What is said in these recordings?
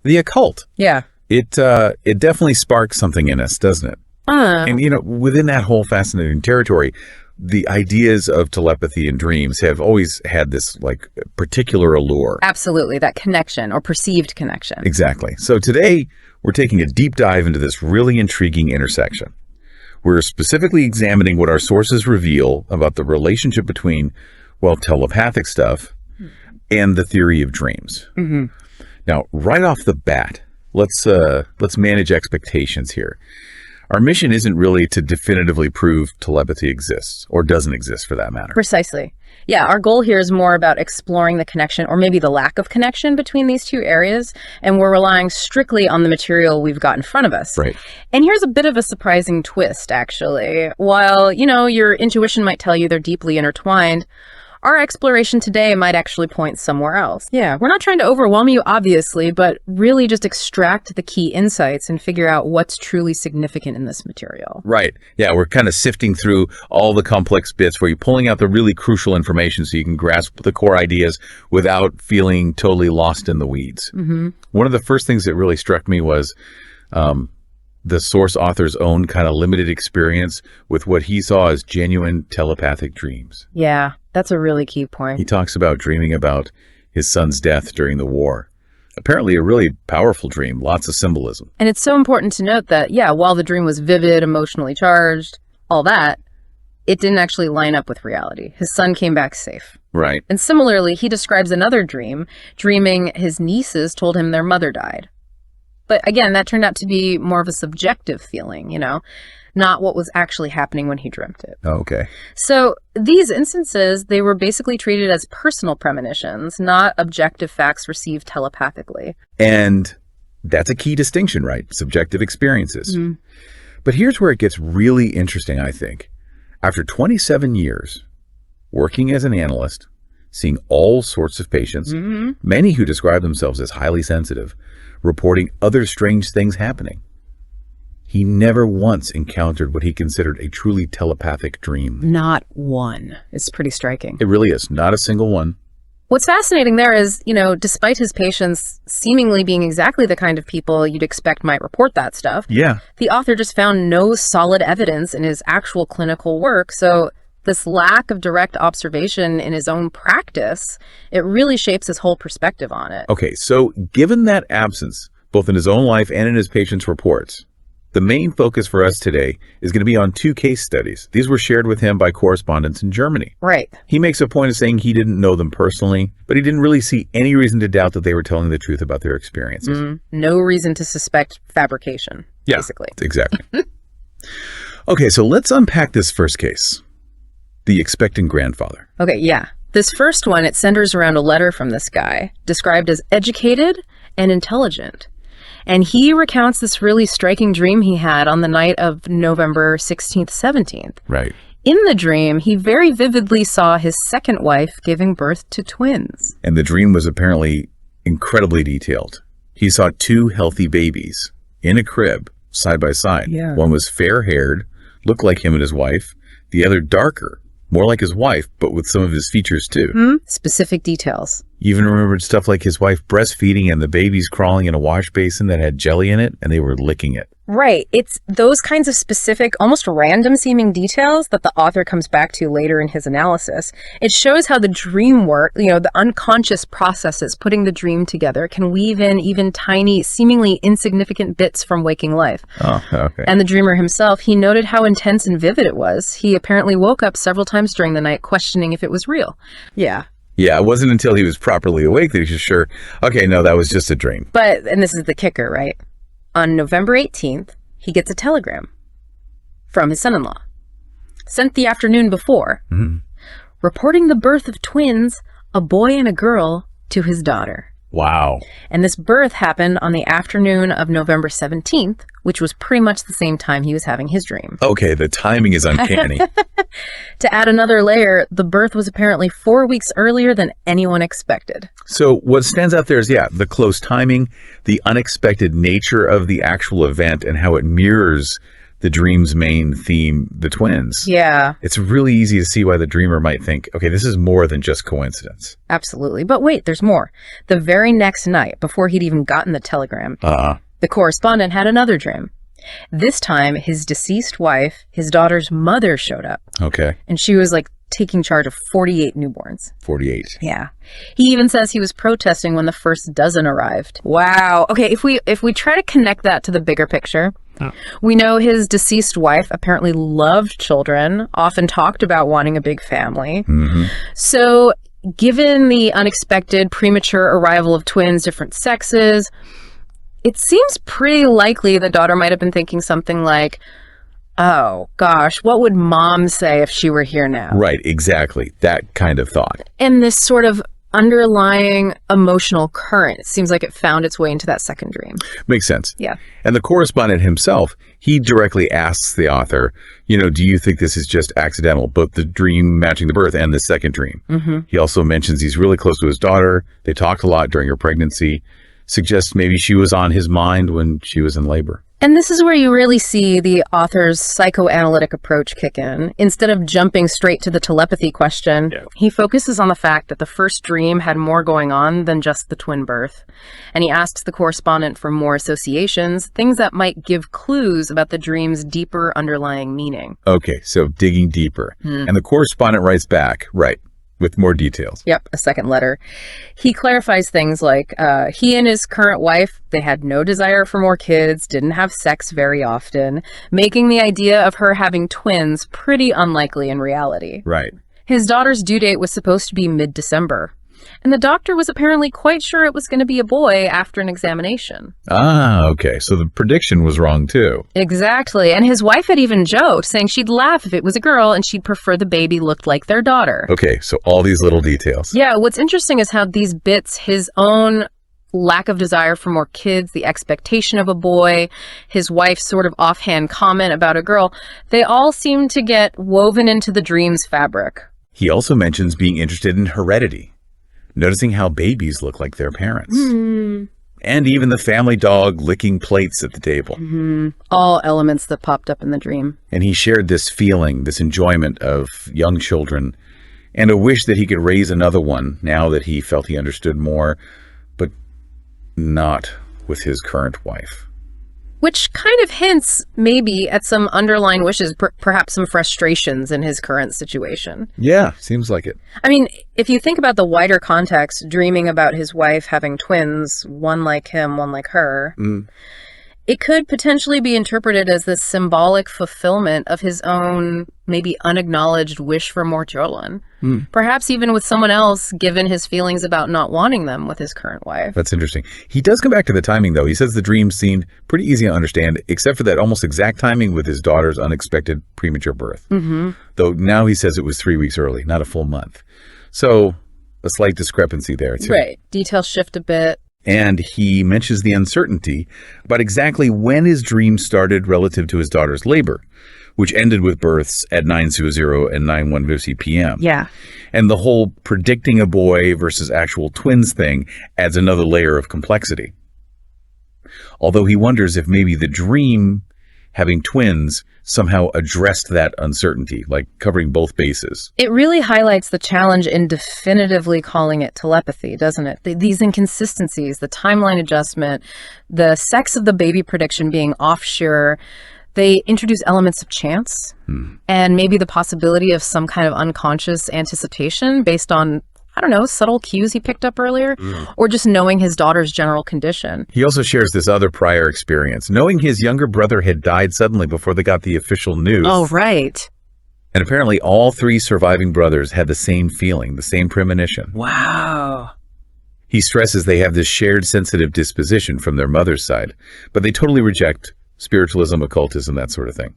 The occult. Yeah. It definitely sparks something in us, doesn't it? And, within that whole fascinating territory, the ideas of telepathy and dreams have always had this, particular allure. Absolutely. That connection or perceived connection. Exactly. So today, we're taking a deep dive into this really intriguing intersection. We're specifically examining what our sources reveal about the relationship between, telepathic stuff and the theory of dreams. Mm-hmm. Now, right off the bat, let's manage expectations here. Our mission isn't really to definitively prove telepathy exists, or doesn't exist for that matter. Precisely. Yeah, our goal here is more about exploring the connection, or maybe the lack of connection between these two areas, and we're relying strictly on the material we've got in front of us. Right. And here's a bit of a surprising twist, actually. While, your intuition might tell you they're deeply intertwined, our exploration today might actually point somewhere else. Yeah, we're not trying to overwhelm you, obviously, but really just extract the key insights and figure out what's truly significant in this material. Right. Yeah, we're kind of sifting through all the complex bits where you're pulling out the really crucial information so you can grasp the core ideas without feeling totally lost in the weeds. Mm-hmm. One of the first things that really struck me was the source author's own kind of limited experience with what he saw as genuine telepathic dreams. Yeah, that's a really key point. He talks about dreaming about his son's death during the war. Apparently a really powerful dream, lots of symbolism. And it's so important to note that, while the dream was vivid, emotionally charged, all that, it didn't actually line up with reality. His son came back safe. Right. And similarly, he describes another dream, dreaming his nieces told him their mother died. But again, that turned out to be more of a subjective feeling, not what was actually happening when he dreamt it. Okay. So these instances, they were basically treated as personal premonitions, not objective facts received telepathically. And that's a key distinction, right? Subjective experiences. Mm-hmm. But here's where it gets really interesting, I think. After 27 years working as an analyst, seeing all sorts of patients, mm-hmm. many who describe themselves as highly sensitive, reporting other strange things happening, he never once encountered what he considered a truly telepathic dream. Not one. It's pretty striking. It really is. Not a single one. What's fascinating there is, despite his patients seemingly being exactly the kind of people you'd expect might report that stuff, Yeah. the author just found no solid evidence in his actual clinical work. So this lack of direct observation in his own practice, it really shapes his whole perspective on it. Okay, so given that absence, both in his own life and in his patients' reports, the main focus for us today is going to be on two case studies. These were shared with him by correspondents in Germany. Right. He makes a point of saying he didn't know them personally, but he didn't really see any reason to doubt that they were telling the truth about their experiences. No reason to suspect fabrication, basically. Exactly. Okay, so let's unpack this first case. The expectant grandfather. Okay, yeah. This first one, it centers around a letter from this guy, described as educated and intelligent. And he recounts this really striking dream he had on the night of November 16th, 17th. Right. In the dream, he very vividly saw his second wife giving birth to twins. And the dream was apparently incredibly detailed. He saw two healthy babies in a crib, side by side. Yeah. One was fair-haired, looked like him and his wife. The other darker, more like his wife, but with some of his features too. Specific details. You even remembered stuff like his wife breastfeeding and the babies crawling in a wash basin that had jelly in it, and they were licking it. Right. It's those kinds of specific, almost random seeming details that the author comes back to later in his analysis. It shows how the dream work, the unconscious processes putting the dream together can weave in even tiny, seemingly insignificant bits from waking life. Oh, okay. And the dreamer himself, he noted how intense and vivid it was. He apparently woke up several times during the night questioning if it was real. Yeah. Yeah, it wasn't until he was properly awake that he was sure, okay, no, that was just a dream. But, and this is the kicker, right? On November 18th, he gets a telegram from his son-in-law, sent the afternoon before, reporting the birth of twins, a boy and a girl, to his daughter. Wow. And this birth happened on the afternoon of November 17th, which was pretty much the same time he was having his dream. Okay, the timing is uncanny. To add another layer, the birth was apparently 4 weeks earlier than anyone expected. So what stands out there is, the close timing, the unexpected nature of the actual event, and how it mirrors the dream's main theme, the twins. Yeah, It's really easy to see why the dreamer might think, okay, this is more than just coincidence. absolutely. But wait, there's more. The very next night, before he'd even gotten the telegram, the correspondent had another dream. This time, his deceased wife, his daughter's mother, showed up, Okay, and she was like taking charge of 48 newborns. 48. Yeah. He even says he was protesting when the first dozen arrived. Wow. Okay, if we try to connect that to the bigger picture, we know his deceased wife apparently loved children, often talked about wanting a big family. So, given the unexpected premature arrival of twins, different sexes, it seems pretty likely the daughter might have been thinking something like, oh, gosh, what would mom say if she were here now? Right, exactly. That kind of thought. And this sort of underlying emotional current seems like it found its way into that second dream. Makes sense. Yeah. And the correspondent himself, he directly asks the author, do you think this is just accidental, both the dream matching the birth and the second dream? He also mentions he's really close to his daughter. They talked a lot during her pregnancy. Suggests maybe she was on his mind when she was in labor. And this is where you really see the author's psychoanalytic approach kick in. Instead of jumping straight to the telepathy question, he focuses on the fact that the first dream had more going on than just the twin birth. And he asks the correspondent for more associations, things that might give clues about the dream's deeper underlying meaning. Okay, so digging deeper. And the correspondent writes back, right, with more details. Yep, a second letter. He clarifies things like he and his current wife, they had no desire for more kids, didn't have sex very often, making the idea of her having twins pretty unlikely in reality. Right. His daughter's due date was supposed to be mid-December, and the doctor was apparently quite sure it was going to be a boy after an examination. Okay, so the prediction was wrong too. Exactly, and his wife had even joked, saying she'd laugh if it was a girl and she'd prefer the baby looked like their daughter. Okay, so all these little details. Yeah, what's interesting is how these bits, his own lack of desire for more kids, the expectation of a boy, his wife's sort of offhand comment about a girl, they all seem to get woven into the dream's fabric. He also mentions being interested in heredity, noticing how babies look like their parents. And even the family dog licking plates at the table. All elements that popped up in the dream. And he shared this feeling, this enjoyment of young children, and a wish that he could raise another one now that he felt he understood more, but not with his current wife. Which kind of hints, maybe, at some underlying wishes, perhaps some frustrations in his current situation. Yeah, seems like it. I mean, if you think about the wider context, dreaming about his wife having twins, one like him, one like her, it could potentially be interpreted as this symbolic fulfillment of his own, maybe unacknowledged wish for more children. Perhaps even with someone else, given his feelings about not wanting them with his current wife. That's interesting. He does come back to the timing, though. He says the dream seemed pretty easy to understand, except for that almost exact timing with his daughter's unexpected premature birth. Though now he says it was 3 weeks early, not a full month. So a slight discrepancy there, too. Right. Details shift a bit. And he mentions the uncertainty about exactly when his dream started relative to his daughter's labor, which ended with births at 9:00 and 9:50 p.m. Yeah. And the whole predicting a boy versus actual twins thing adds another layer of complexity. Although he wonders if maybe the dream having twins somehow addressed that uncertainty, like covering both bases. It really highlights the challenge in definitively calling it telepathy, doesn't it? These inconsistencies, the timeline adjustment, the sex of the baby prediction being offshore, they introduce elements of chance and maybe the possibility of some kind of unconscious anticipation based on, I don't know, subtle cues he picked up earlier, or just knowing his daughter's general condition. He also shares this other prior experience, knowing his younger brother had died suddenly before they got the official news. Oh, right. And apparently all 3 surviving brothers had the same feeling, the same premonition. Wow. He stresses they have this shared sensitive disposition from their mother's side, but they totally reject spiritualism, occultism, that sort of thing.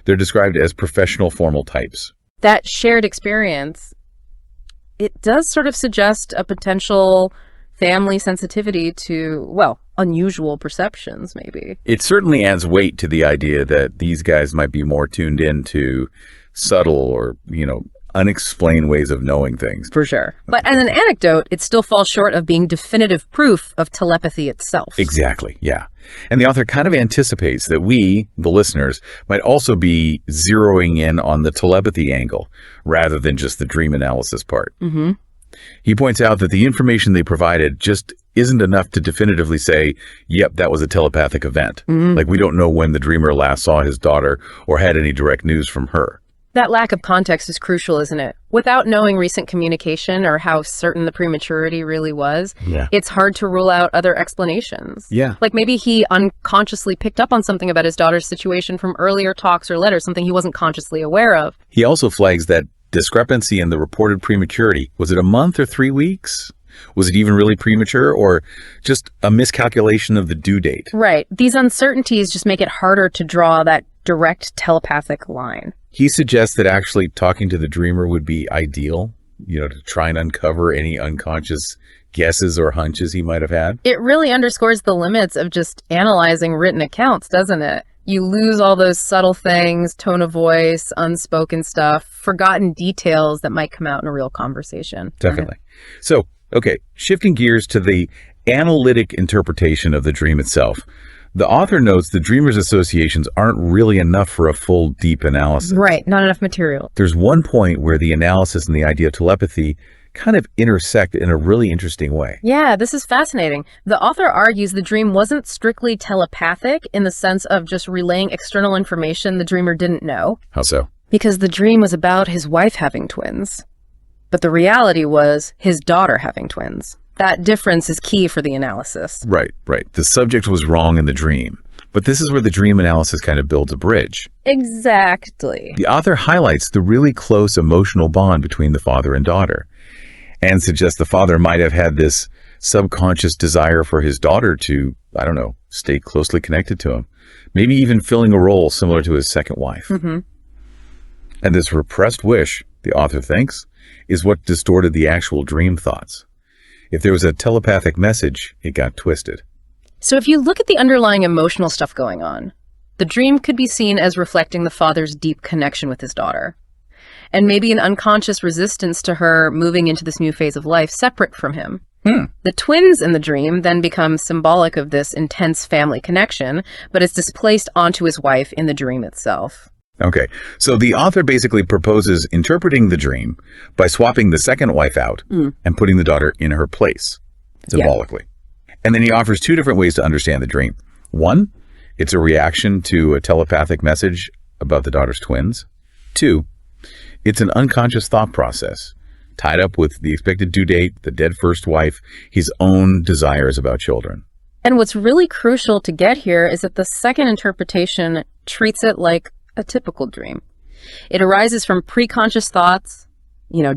They're described as professional formal types. That shared experience, it does sort of suggest a potential family sensitivity to, well, unusual perceptions, maybe. It certainly adds weight to the idea that these guys might be more tuned in to subtle or, unexplained ways of knowing things. For sure. But as an anecdote, it still falls short of being definitive proof of telepathy itself. Exactly, yeah. And the author kind of anticipates that we, the listeners, might also be zeroing in on the telepathy angle rather than just the dream analysis part. Mm-hmm. He points out that the information they provided just isn't enough to definitively say, yep, that was a telepathic event. Mm-hmm. Like, we don't know when the dreamer last saw his daughter or had any direct news from her. That lack of context is crucial, isn't it? Without knowing recent communication or how certain the prematurity really was, it's hard to rule out other explanations. Yeah. Like maybe he unconsciously picked up on something about his daughter's situation from earlier talks or letters, something he wasn't consciously aware of. He also flags that discrepancy in the reported prematurity. Was it a month or 3 weeks? Was it even really premature or just a miscalculation of the due date? Right. These uncertainties just make it harder to draw that direct telepathic line. He suggests that actually talking to the dreamer would be ideal, to try and uncover any unconscious guesses or hunches he might have had. It really underscores the limits of just analyzing written accounts, doesn't it? You lose all those subtle things, tone of voice, unspoken stuff, forgotten details that might come out in a real conversation. Definitely. So, okay, shifting gears to the analytic interpretation of the dream itself. The author notes the dreamer's associations aren't really enough for a full, deep analysis. Right, not enough material. There's one point where the analysis and the idea of telepathy kind of intersect in a really interesting way. Yeah, this is fascinating. The author argues the dream wasn't strictly telepathic in the sense of just relaying external information the dreamer didn't know. How so? Because the dream was about his wife having twins. But the reality was his daughter having twins. That difference is key for the analysis. Right. The subject was wrong in the dream. But this is where the dream analysis kind of builds a bridge. Exactly. The author highlights the really close emotional bond between the father and daughter and suggests the father might have had this subconscious desire for his daughter to, stay closely connected to him, maybe even filling a role similar to his second wife. Mm-hmm. And this repressed wish, the author thinks, is what distorted the actual dream thoughts. If there was a telepathic message, it got twisted. So if you look at the underlying emotional stuff going on, the dream could be seen as reflecting the father's deep connection with his daughter, and maybe an unconscious resistance to her moving into this new phase of life separate from him. The twins in the dream then become symbolic of this intense family connection, but it's displaced onto his wife in the dream itself. Okay, so the author basically proposes interpreting the dream by swapping the second wife out and putting the daughter in her place, symbolically. Yeah. And then he offers two different ways to understand the dream. One, it's a reaction to a telepathic message about the daughter's twins. Two, it's an unconscious thought process tied up with the expected due date, the dead first wife, his own desires about children. And what's really crucial to get here is that the second interpretation treats it like a typical dream. It arises from preconscious thoughts,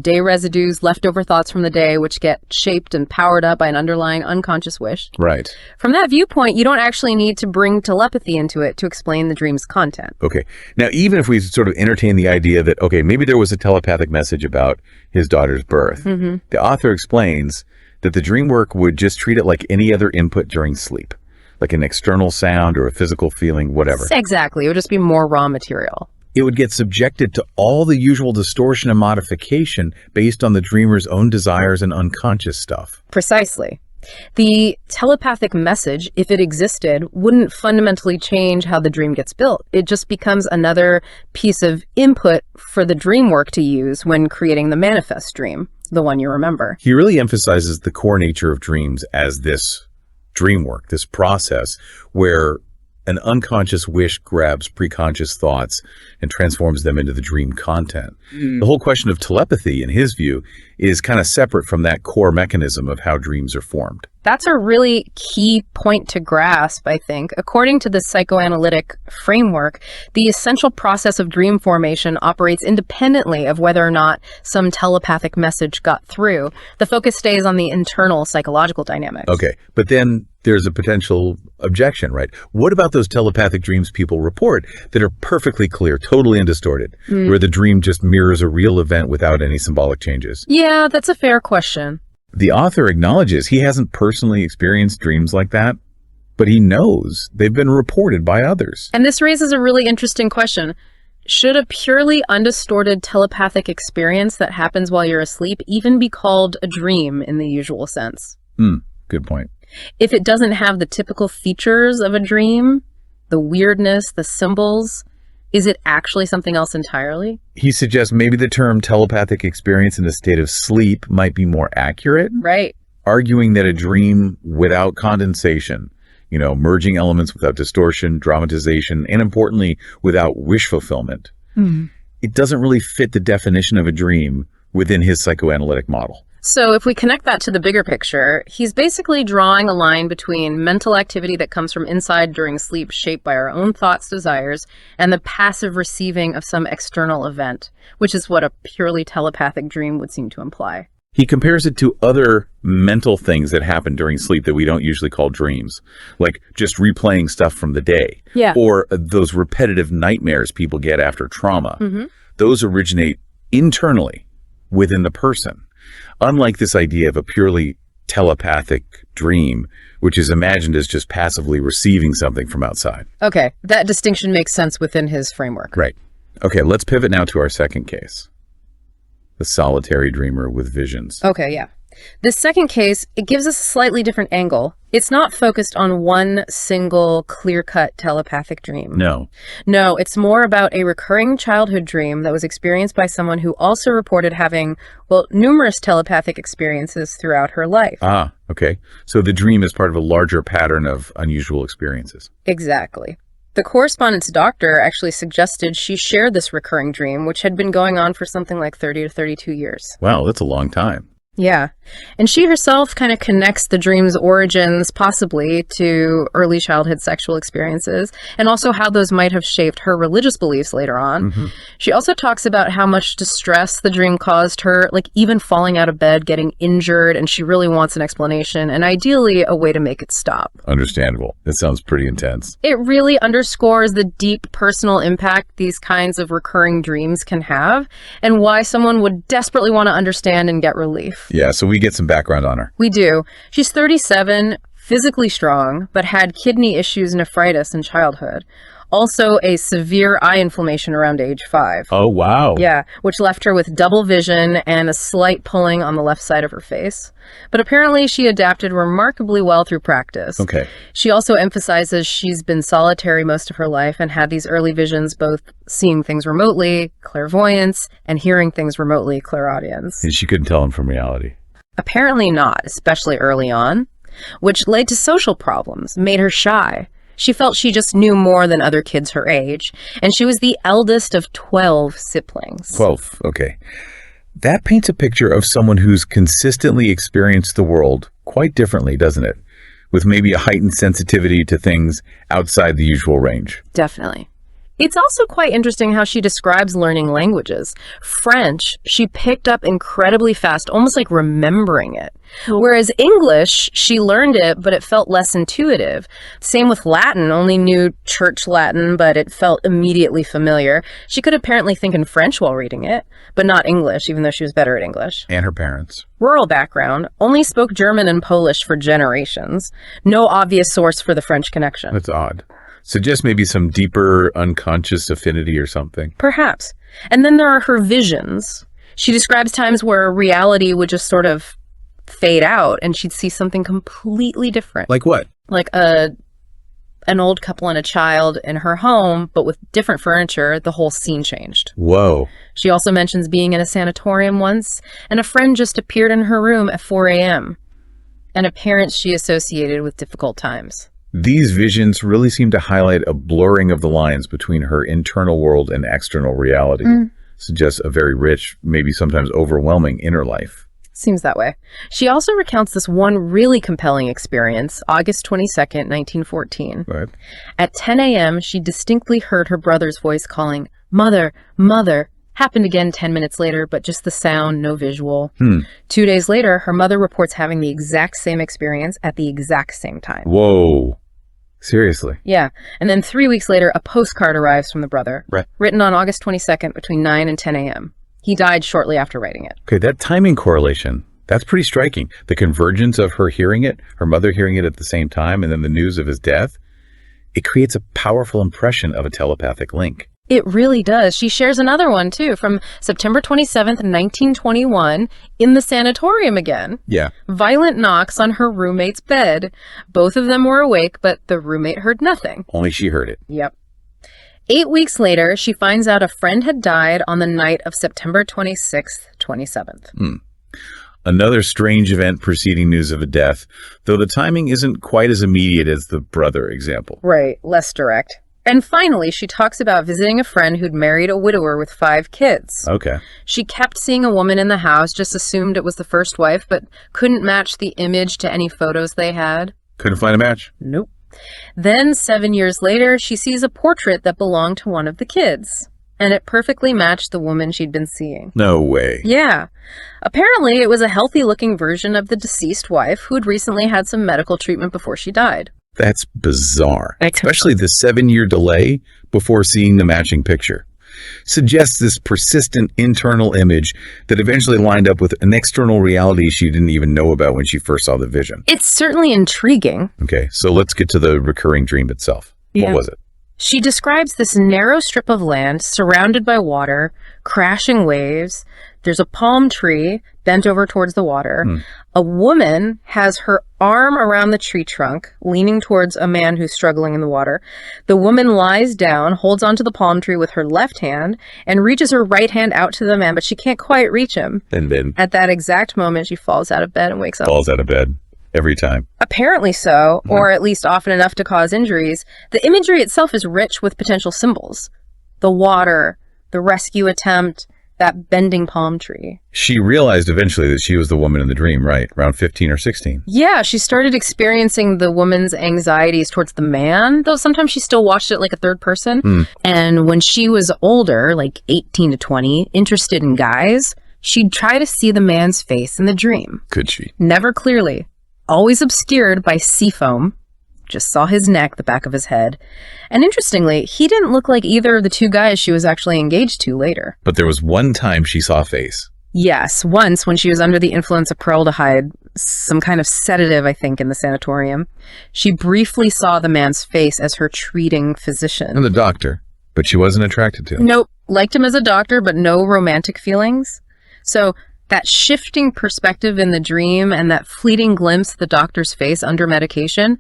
day residues, leftover thoughts from the day, which get shaped and powered up by an underlying unconscious wish. Right. From that viewpoint, you don't actually need to bring telepathy into it to explain the dream's content. Okay. Now, even if we sort of entertain the idea that, maybe there was a telepathic message about his daughter's birth, the author explains that the dream work would just treat it like any other input during sleep, like an external sound or a physical feeling, whatever. Exactly. It would just be more raw material. It would get subjected to all the usual distortion and modification based on the dreamer's own desires and unconscious stuff. Precisely. The telepathic message, if it existed, wouldn't fundamentally change how the dream gets built. It just becomes another piece of input for the dream work to use when creating the manifest dream, the one you remember. He really emphasizes the core nature of dreams as this dream work, this process where an unconscious wish grabs preconscious thoughts and transforms them into the dream content. The whole question of telepathy, in his view, is kind of separate from that core mechanism of how dreams are formed. That's a really key point to grasp, I think. According to the psychoanalytic framework, the essential process of dream formation operates independently of whether or not some telepathic message got through. The focus stays on the internal psychological dynamics. Okay, but then there's a potential objection, right? What about those telepathic dreams people report that are perfectly clear, totally undistorted, where the dream just mirrors a real event without any symbolic changes? Yeah, that's a fair question. The author acknowledges he hasn't personally experienced dreams like that, but he knows they've been reported by others. And this raises a really interesting question. Should a purely undistorted telepathic experience that happens while you're asleep even be called a dream in the usual sense? Good point. If it doesn't have the typical features of a dream, the weirdness, the symbols, is it actually something else entirely? He suggests maybe the term telepathic experience in a state of sleep might be more accurate, Right. arguing that a dream without condensation, merging elements without distortion, dramatization, and importantly, without wish fulfillment, it doesn't really fit the definition of a dream within his psychoanalytic model. So if we connect that to the bigger picture, he's basically drawing a line between mental activity that comes from inside during sleep, shaped by our own thoughts, desires, and the passive receiving of some external event, which is what a purely telepathic dream would seem to imply. He compares it to other mental things that happen during sleep that we don't usually call dreams, like just replaying stuff from the day, Yeah. or those repetitive nightmares people get after trauma. Those originate internally within the person. Unlike this idea of a purely telepathic dream, which is imagined as just passively receiving something from outside. Okay, that distinction makes sense within his framework. Right. Okay, let's pivot now to our second case. The solitary dreamer with visions. Okay, yeah. This second case, it gives us a slightly different angle. It's not focused on one single clear-cut telepathic dream. No. No, it's more about a recurring childhood dream that was experienced by someone who also reported having, numerous telepathic experiences throughout her life. Ah, okay. So the dream is part of a larger pattern of unusual experiences. Exactly. The correspondent's doctor actually suggested she shared this recurring dream, which had been going on for something like 30 to 32 years. Wow, that's a long time. Yeah. And she herself kind of connects the dream's origins possibly to early childhood sexual experiences and also how those might have shaped her religious beliefs later on. She also talks about how much distress the dream caused her, like even falling out of bed, getting injured, and she really wants an explanation and ideally a way to make it stop. Understandable. That sounds pretty intense. It really underscores the deep personal impact these kinds of recurring dreams can have and why someone would desperately want to understand and get relief. Yeah, so we get some background on her. We do. She's 37, physically strong, but had kidney issues, nephritis in childhood. Also a severe eye inflammation around age 5. Oh, wow. Yeah, which left her with double vision and a slight pulling on the left side of her face. But apparently she adapted remarkably well through practice. Okay. She also emphasizes she's been solitary most of her life and had these early visions, both seeing things remotely, clairvoyance, and hearing things remotely, clairaudience. And she couldn't tell him from reality. Apparently not, especially early on, which led to social problems, made her shy. She felt she just knew more than other kids her age, and she was the eldest of 12 siblings. 12, okay. That paints a picture of someone who's consistently experienced the world quite differently, doesn't it? With maybe a heightened sensitivity to things outside the usual range. Definitely. It's also quite interesting how she describes learning languages. French, she picked up incredibly fast, almost like remembering it. Whereas English, she learned it, but it felt less intuitive. Same with Latin, only knew church Latin, but it felt immediately familiar. She could apparently think in French while reading it, but not English, even though she was better at English. And her parents. Rural background, only spoke German and Polish for generations. No obvious source for the French connection. That's odd. Suggest maybe some deeper unconscious affinity or something. Perhaps. And then there are her visions. She describes times where reality would just sort of fade out and she'd see something completely different. Like what? Like an old couple and a child in her home, but with different furniture, the whole scene changed. Whoa. She also mentions being in a sanatorium once, and a friend just appeared in her room at 4 a.m., and a parent she associated with difficult times. These visions really seem to highlight a blurring of the lines between her internal world and external reality. Suggests a very rich, maybe sometimes overwhelming inner life. Seems that way. She also recounts this one really compelling experience, August 22nd, 1914. Right. At 10 a.m., she distinctly heard her brother's voice calling, "Mother, Mother." Happened again 10 minutes later, but just the sound, no visual. 2 days later, her mother reports having the exact same experience at the exact same time. Whoa. Seriously? Yeah. And then 3 weeks later, a postcard arrives from the brother, Right. written on August 22nd between 9 and 10 a.m. He died shortly after writing it. Okay, that timing correlation, that's pretty striking. The convergence of her hearing it, her mother hearing it at the same time, and then the news of his death, it creates a powerful impression of a telepathic link. It really does. She shares another one, too, from September 27th, 1921, in the sanatorium again. Yeah. Violent knocks on her roommate's bed. Both of them were awake, but the roommate heard nothing. Only she heard it. Yep. 8 weeks later, she finds out a friend had died on the night of September 26th, 27th. Another strange event preceding news of a death, though the timing isn't quite as immediate as the brother example. Right, less direct. And finally, she talks about visiting a friend who'd married a widower with 5 kids. Okay. She kept seeing a woman in the house, just assumed it was the first wife, but couldn't match the image to any photos they had. Couldn't find a match? Nope. Then, 7 years later, she sees a portrait that belonged to one of the kids, and it perfectly matched the woman she'd been seeing. No way. Yeah. Apparently, it was a healthy-looking version of the deceased wife who'd recently had some medical treatment before she died. That's bizarre. I know. Especially the 7-year delay before seeing the matching picture. Suggests this persistent internal image that eventually lined up with an external reality she didn't even know about when she first saw the vision. It's certainly intriguing. Okay, so let's get to the recurring dream itself. Yeah. What was it? She describes this narrow strip of land surrounded by water, crashing waves. There's a palm tree bent over towards the water. A woman has her arm around the tree trunk, leaning towards a man who's struggling in the water. The woman lies down, holds onto the palm tree with her left hand, and reaches her right hand out to the man, but she can't quite reach him. And then At that exact moment, she falls out of bed and wakes up. falls out of bed every time. Apparently so, or at least often enough to cause injuries. The imagery itself is rich with potential symbols. The water, the rescue attempt, that bending palm tree. She realized eventually that she was the woman in the dream, right? Around 15 or 16. Yeah, she started experiencing the woman's anxieties towards the man, though sometimes she still watched it like a third person. And when she was older, like 18 to 20, interested in guys, she'd try to see the man's face in the dream. Could she? Never clearly. Always obscured by sea foam. Just saw his neck, the back of his head. And interestingly, he didn't look like either of the 2 guys she was actually engaged to later. But there was one time she saw a face. Yes, once when she was under the influence of pearldehyde, some kind of sedative, I think, in the sanatorium, she briefly saw the man's face as her treating physician. And the doctor. But she wasn't attracted to him. Nope, liked him as a doctor, but no romantic feelings. So that shifting perspective in the dream and that fleeting glimpse of the doctor's face under medication,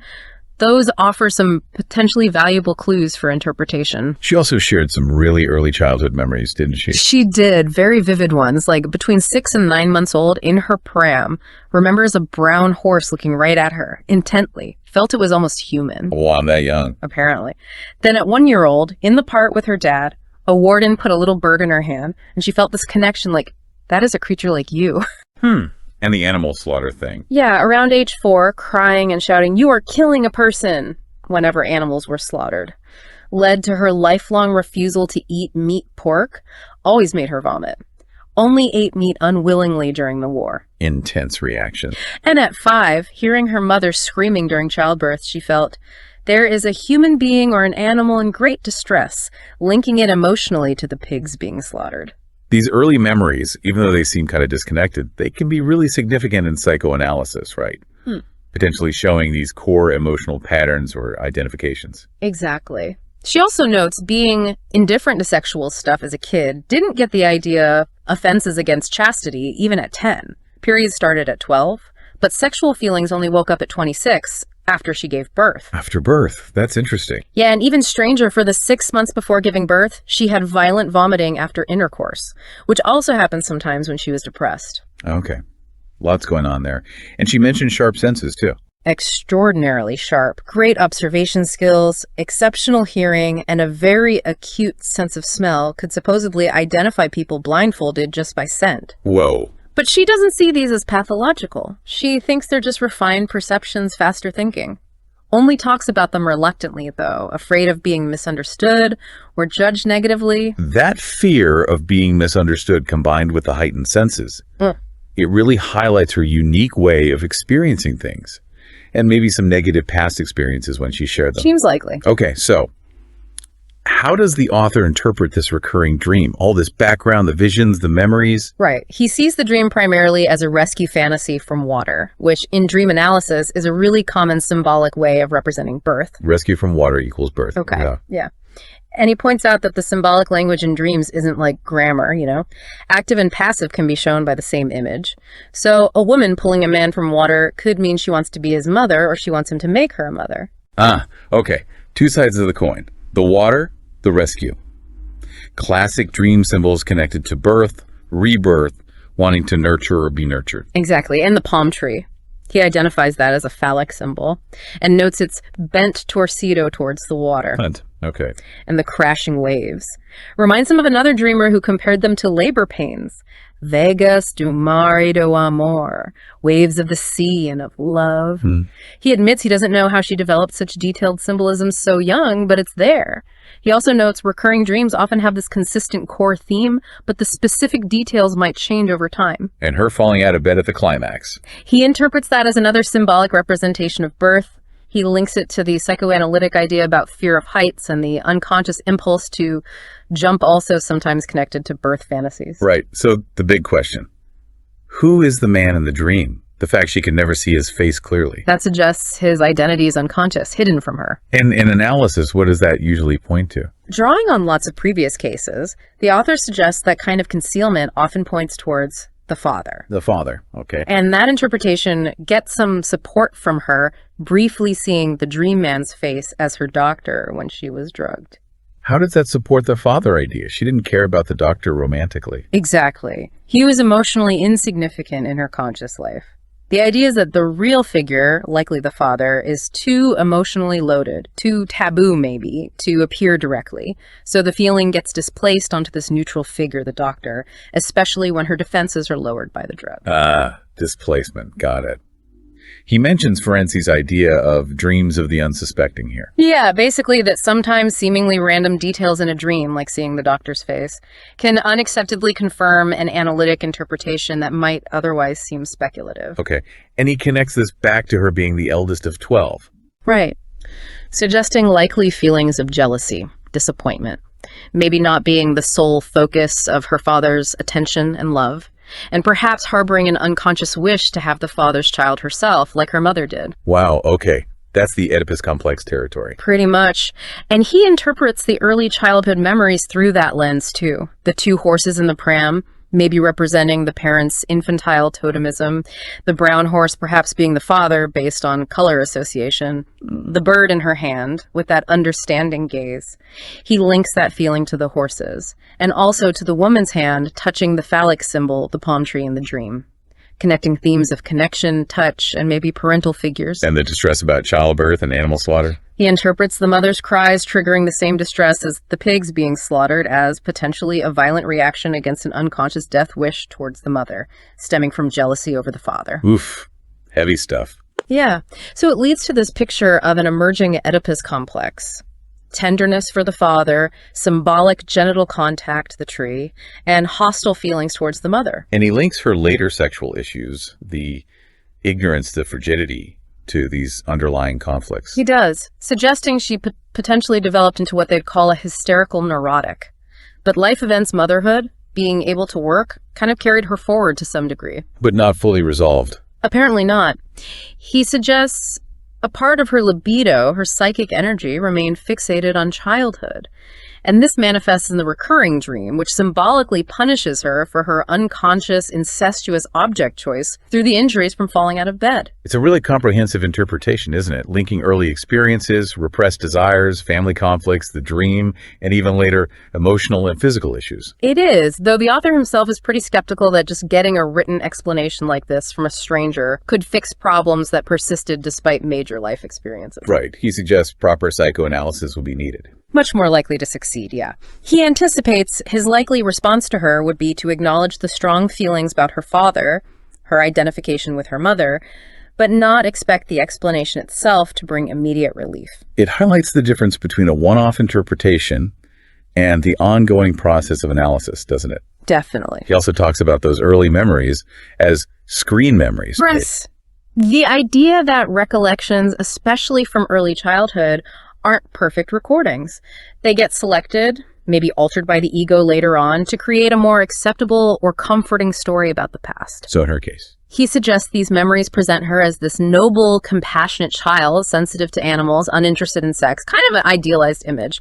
those offer some potentially valuable clues for interpretation. She also shared some really early childhood memories, didn't she? She did, very vivid ones, like between 6 and 9 months old, in her pram, remembers a brown horse looking right at her, intently, felt it was almost human, Oh, I'm that young. apparently. Then at 1 year old, in the park with her dad, a warden put a little bird in her hand, and she felt this connection like, that is a creature like you. And the animal slaughter thing. Yeah, around age 4, crying and shouting, "You are killing a person," whenever animals were slaughtered. Led to her lifelong refusal to eat meat pork, always made her vomit. Only ate meat unwillingly during the war. Intense reaction. And at 5, hearing her mother screaming during childbirth, she felt, there is a human being or an animal in great distress, linking it emotionally to the pigs being slaughtered. These early memories, even though they seem kind of disconnected, they can be really significant in psychoanalysis, right? Potentially showing these core emotional patterns or identifications. Exactly. She also notes being indifferent to sexual stuff as a kid didn't get the idea offenses against chastity even at 10. Periods started at 12, but sexual feelings only woke up at 26 after she gave birth. After birth. That's interesting. Yeah, and even stranger, for the 6 months before giving birth, she had violent vomiting after intercourse, which also happens sometimes when she was depressed. Okay. Lots going on there. And she mentioned sharp senses, too. Extraordinarily sharp, great observation skills, exceptional hearing, and a very acute sense of smell could supposedly identify people blindfolded just by scent. Whoa. But she doesn't see these as pathological. She thinks they're just refined perceptions, faster thinking. Only talks about them reluctantly, though, afraid of being misunderstood or judged negatively. That fear of being misunderstood combined with the heightened senses, it really highlights her unique way of experiencing things. And maybe some negative past experiences when she shared them. Seems likely. Okay, so how does the author interpret this recurring dream? All this background, the visions, the memories? Right. He sees the dream primarily as a rescue fantasy from water, which in dream analysis is a really common symbolic way of representing birth. Rescue from water equals birth. Okay. Yeah. And he points out that the symbolic language in dreams isn't like grammar, Active and passive can be shown by the same image. So a woman pulling a man from water could mean she wants to be his mother or she wants him to make her a mother. Okay. Two sides of the coin. The water, the rescue. Classic dream symbols connected to birth, rebirth, wanting to nurture or be nurtured. Exactly. And the palm tree. He identifies that as a phallic symbol and notes its bent torcido towards the water. Okay. And the crashing waves. Reminds him of another dreamer who compared them to labor pains. Vegas do mare do amor, waves of the sea and of love. He admits he doesn't know how she developed such detailed symbolism so young, but it's there. He also notes recurring dreams often have this consistent core theme, but the specific details might change over time. And her falling out of bed at the climax. He interprets that as another symbolic representation of birth. He links it to the psychoanalytic idea about fear of heights and the unconscious impulse to jump, also sometimes connected to birth fantasies. Right. So the big question, who is the man in the dream? The fact she can never see his face clearly. That suggests his identity is unconscious, hidden from her. And in analysis, what does that usually point to? Drawing on lots of previous cases, the author suggests that kind of concealment often points towards the father. The father, okay. And that interpretation gets some support from her briefly seeing the dream man's face as her doctor when she was drugged. How does that support the father idea? She didn't care about the doctor romantically. Exactly. He was emotionally insignificant in her conscious life. The idea is that the real figure, likely the father, is too emotionally loaded, too taboo maybe, to appear directly. So the feeling gets displaced onto this neutral figure, the doctor, especially when her defenses are lowered by the drug. Displacement. Got it. He mentions Ferenczi's idea of dreams of the unsuspecting here. Yeah, basically that sometimes seemingly random details in a dream, like seeing the doctor's face, can unacceptably confirm an analytic interpretation that might otherwise seem speculative. Okay. And he connects this back to her being the eldest of 12. Right. Suggesting likely feelings of jealousy, disappointment, maybe not being the sole focus of her father's attention and love, and perhaps harboring an unconscious wish to have the father's child herself, like her mother did. Wow, okay. That's the Oedipus complex territory. Pretty much. And he interprets the early childhood memories through that lens, too. The two horses in the pram, maybe representing the parents' infantile totemism, the brown horse perhaps being the father based on color association, the bird in her hand with that understanding gaze. He links that feeling to the horses, and also to the woman's hand touching the phallic symbol, the palm tree in the dream, connecting themes of connection, touch, and maybe parental figures. And the distress about childbirth and animal slaughter. He interprets the mother's cries triggering the same distress as the pigs being slaughtered as potentially a violent reaction against an unconscious death wish towards the mother, stemming from jealousy over the father. Oof, heavy stuff. Yeah, so it leads to this picture of an emerging Oedipus complex. Tenderness for the father, symbolic genital contact, the tree, and hostile feelings towards the mother. And he links her later sexual issues, the ignorance, the frigidity, to these underlying conflicts. He does, suggesting she potentially developed into what they'd call a hysterical neurotic. But life events, motherhood, being able to work, kind of carried her forward to some degree. But not fully resolved. Apparently not. He suggests a part of her libido, her psychic energy, remained fixated on childhood. And this manifests in the recurring dream, which symbolically punishes her for her unconscious, incestuous object choice through the injuries from falling out of bed. It's a really comprehensive interpretation, isn't it? Linking early experiences, repressed desires, family conflicts, the dream, and even later, emotional and physical issues. It is, though the author himself is pretty skeptical that just getting a written explanation like this from a stranger could fix problems that persisted despite major life experiences. Right. He suggests proper psychoanalysis will be needed. Much more likely to succeed, yeah. He anticipates his likely response to her would be to acknowledge the strong feelings about her father, her identification with her mother, but not expect the explanation itself to bring immediate relief. It highlights the difference between a one-off interpretation and the ongoing process of analysis, doesn't it? Definitely. He also talks about those early memories as screen memories. Yes. The idea that recollections, especially from early childhood, aren't perfect recordings. They get selected, maybe altered by the ego later on, to create a more acceptable or comforting story about the past. So in her case. He suggests these memories present her as this noble, compassionate child, sensitive to animals, uninterested in sex, kind of an idealized image.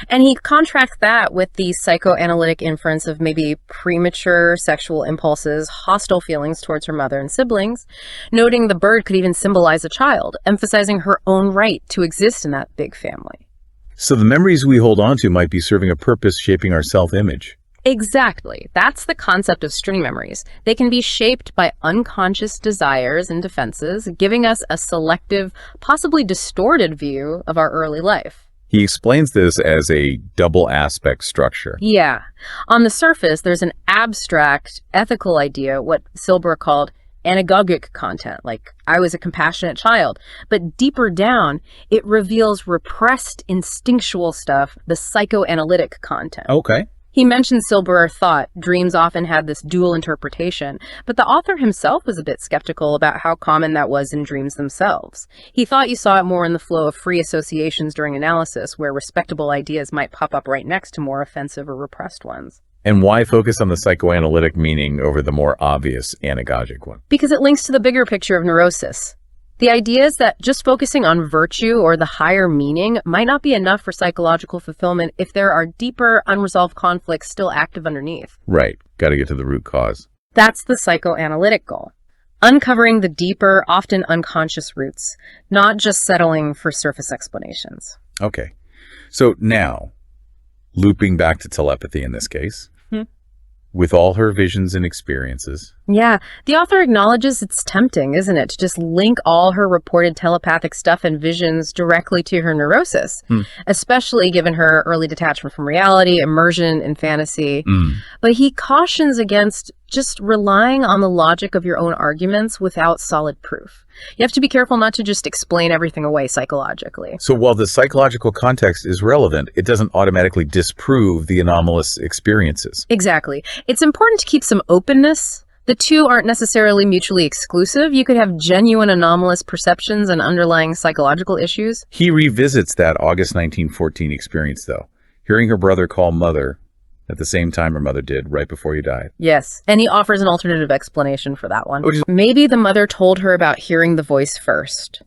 And he contrasts that with the psychoanalytic inference of maybe premature sexual impulses, hostile feelings towards her mother and siblings, noting the bird could even symbolize a child, emphasizing her own right to exist in that big family. So the memories we hold on to might be serving a purpose shaping our self-image. Exactly. That's the concept of string memories. They can be shaped by unconscious desires and defenses, giving us a selective, possibly distorted view of our early life. He explains this as a double aspect structure. Yeah. On the surface, there's an abstract ethical idea, what Silber called anagogic content, like I was a compassionate child. But deeper down, it reveals repressed instinctual stuff, the psychoanalytic content. Okay. He mentions Silberer thought dreams often had this dual interpretation, but the author himself was a bit skeptical about how common that was in dreams themselves. He thought you saw it more in the flow of free associations during analysis, where respectable ideas might pop up right next to more offensive or repressed ones. And why focus on the psychoanalytic meaning over the more obvious anagogic one? Because it links to the bigger picture of neurosis. The idea is that just focusing on virtue or the higher meaning might not be enough for psychological fulfillment if there are deeper, unresolved conflicts still active underneath. Right. Got to get to the root cause. That's the psychoanalytic goal. Uncovering the deeper, often unconscious roots, not just settling for surface explanations. Okay. So now, looping back to telepathy in this case, with all her visions and experiences. Yeah, the author acknowledges it's tempting, isn't it, to just link all her reported telepathic stuff and visions directly to her neurosis, especially given her early detachment from reality, immersion in fantasy. But he cautions against just relying on the logic of your own arguments without solid proof. You have to be careful not to just explain everything away psychologically. So while the psychological context is relevant, it doesn't automatically disprove the anomalous experiences. Exactly. It's important to keep some openness. The two aren't necessarily mutually exclusive. You could have genuine anomalous perceptions and underlying psychological issues. He revisits that August 1914 experience, though, hearing her brother call mother at the same time her mother did right before he died. Yes, and he offers an alternative explanation for that one. Maybe the mother told her about hearing the voice first,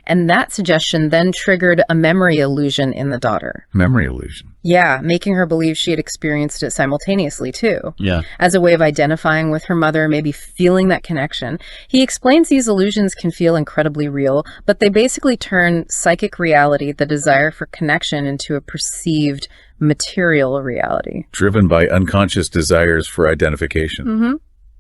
and that suggestion then triggered a memory illusion in the daughter. Memory illusion. Yeah, making her believe she had experienced it simultaneously, too. Yeah. As a way of identifying with her mother, maybe feeling that connection. He explains these illusions can feel incredibly real, but they basically turn psychic reality, the desire for connection, into a perceived material reality. Driven by unconscious desires for identification.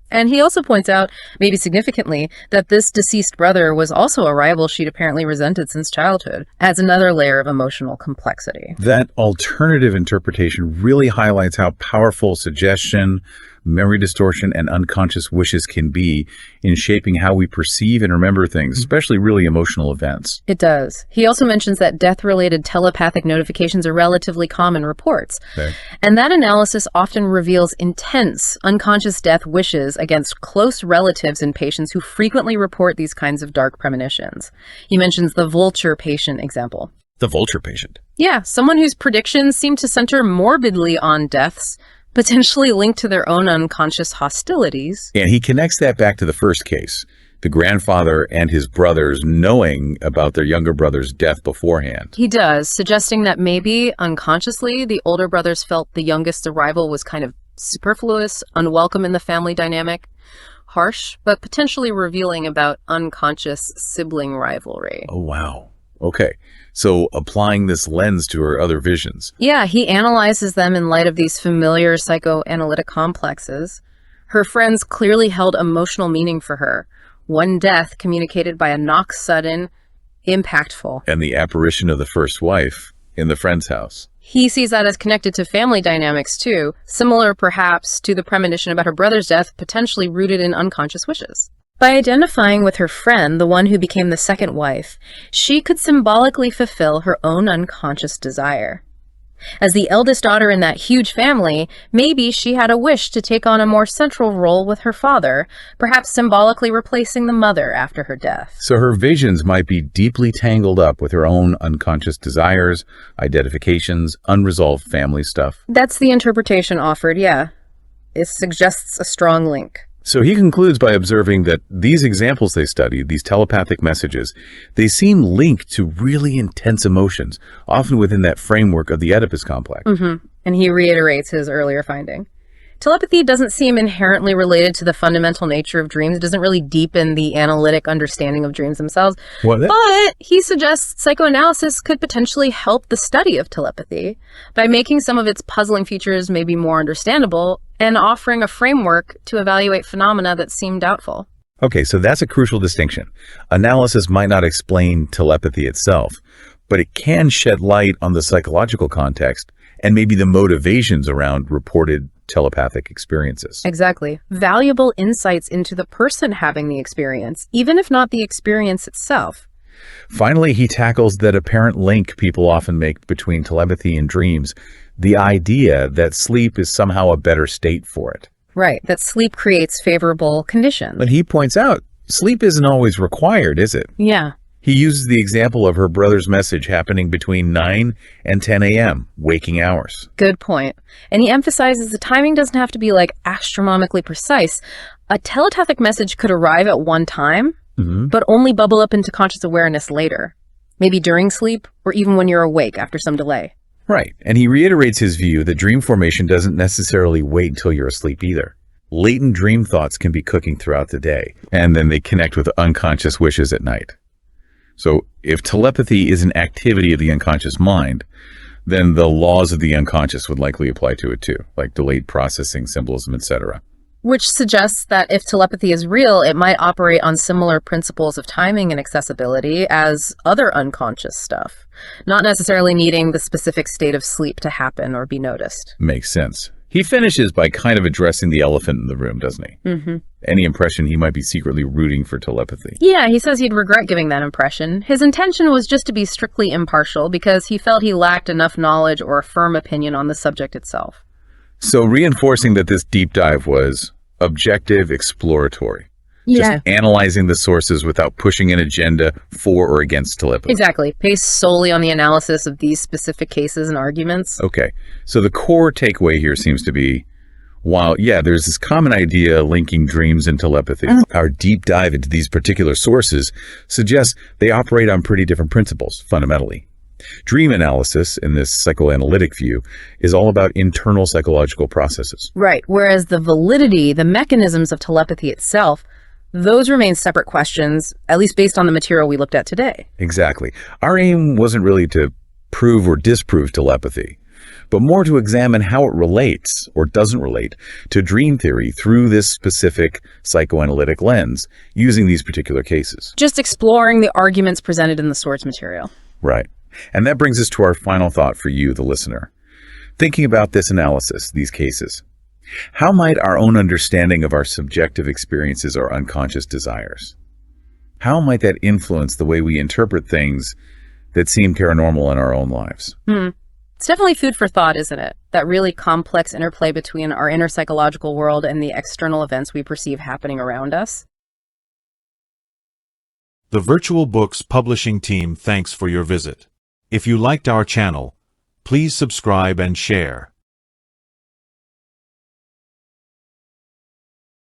And he also points out, maybe significantly, that this deceased brother was also a rival she'd apparently resented since childhood, adds another layer of emotional complexity. That alternative interpretation really highlights how powerful suggestion, memory distortion, and unconscious wishes can be in shaping how we perceive and remember things, especially really emotional events. It does. He also mentions that death-related telepathic notifications are relatively common reports. Okay. And that analysis often reveals intense unconscious death wishes against close relatives in patients who frequently report these kinds of dark premonitions. He mentions the vulture patient example. The vulture patient. Yeah, someone whose predictions seem to center morbidly on deaths, potentially linked to their own unconscious hostilities. And he connects that back to the first case, the grandfather and his brothers knowing about their younger brother's death beforehand. He does, suggesting that maybe unconsciously the older brothers felt the youngest's arrival was kind of superfluous, unwelcome in the family dynamic, harsh, but potentially revealing about unconscious sibling rivalry. Oh, wow. Okay. So applying this lens to her other visions. Yeah, he analyzes them in light of these familiar psychoanalytic complexes. Her friends clearly held emotional meaning for her. One death communicated by a knock sudden, impactful. And the apparition of the first wife in the friend's house. He sees that as connected to family dynamics too, similar perhaps to the premonition about her brother's death, potentially rooted in unconscious wishes. By identifying with her friend, the one who became the second wife, she could symbolically fulfill her own unconscious desire. As the eldest daughter in that huge family, maybe she had a wish to take on a more central role with her father, perhaps symbolically replacing the mother after her death. So her visions might be deeply tangled up with her own unconscious desires, identifications, unresolved family stuff. That's the interpretation offered, yeah. It suggests a strong link. So he concludes by observing that these examples they studied, these telepathic messages, they seem linked to really intense emotions, often within that framework of the Oedipus complex. And he reiterates his earlier finding. Telepathy doesn't seem inherently related to the fundamental nature of dreams. It doesn't really deepen the analytic understanding of dreams themselves. But he suggests psychoanalysis could potentially help the study of telepathy by making some of its puzzling features maybe more understandable and offering a framework to evaluate phenomena that seem doubtful. Okay, so that's a crucial distinction. Analysis might not explain telepathy itself, but it can shed light on the psychological context and maybe the motivations around reported telepathic experiences. Exactly. Valuable insights into the person having the experience, even if not the experience itself. Finally, he tackles that apparent link people often make between telepathy and dreams, the idea that sleep is somehow a better state for it. Right, that sleep creates favorable conditions. But he points out, sleep isn't always required, is it? Yeah. He uses the example of her brother's message happening between 9 and 10 a.m., waking hours. Good point. And he emphasizes the timing doesn't have to be like astronomically precise. A telepathic message could arrive at one time, but only bubble up into conscious awareness later. Maybe during sleep or even when you're awake after some delay. Right. And he reiterates his view that dream formation doesn't necessarily wait until you're asleep either. Latent dream thoughts can be cooking throughout the day, and then they connect with unconscious wishes at night. So if telepathy is an activity of the unconscious mind, then the laws of the unconscious would likely apply to it too, like delayed processing, symbolism, etc. Which suggests that if telepathy is real, it might operate on similar principles of timing and accessibility as other unconscious stuff, not necessarily needing the specific state of sleep to happen or be noticed. Makes sense. He finishes by kind of addressing the elephant in the room, doesn't he? Any impression he might be secretly rooting for telepathy. Yeah, he says he'd regret giving that impression. His intention was just to be strictly impartial because he felt he lacked enough knowledge or a firm opinion on the subject itself. So reinforcing that this deep dive was objective, exploratory. Just analyzing the sources without pushing an agenda for or against telepathy. Exactly. Based solely on the analysis of these specific cases and arguments. Okay. So the core takeaway here seems to be, while, there's this common idea linking dreams and telepathy, our deep dive into these particular sources suggests they operate on pretty different principles, fundamentally. Dream analysis, in this psychoanalytic view, is all about internal psychological processes. Right. Whereas the validity, the mechanisms of telepathy itself, those remain separate questions, at least based on the material we looked at today. Exactly. Our aim wasn't really to prove or disprove telepathy, but more to examine how it relates or doesn't relate to dream theory through this specific psychoanalytic lens, using these particular cases. Just exploring the arguments presented in the source material. Right. And that brings us to our final thought for you, the listener. Thinking about this analysis, these cases, how might our own understanding of our subjective experiences or unconscious desires, how might that influence the way we interpret things that seem paranormal in our own lives? It's definitely food for thought, isn't it? That really complex interplay between our inner psychological world and the external events we perceive happening around us. The Virtual Books Publishing team thanks for your visit. If you liked our channel, please subscribe and share.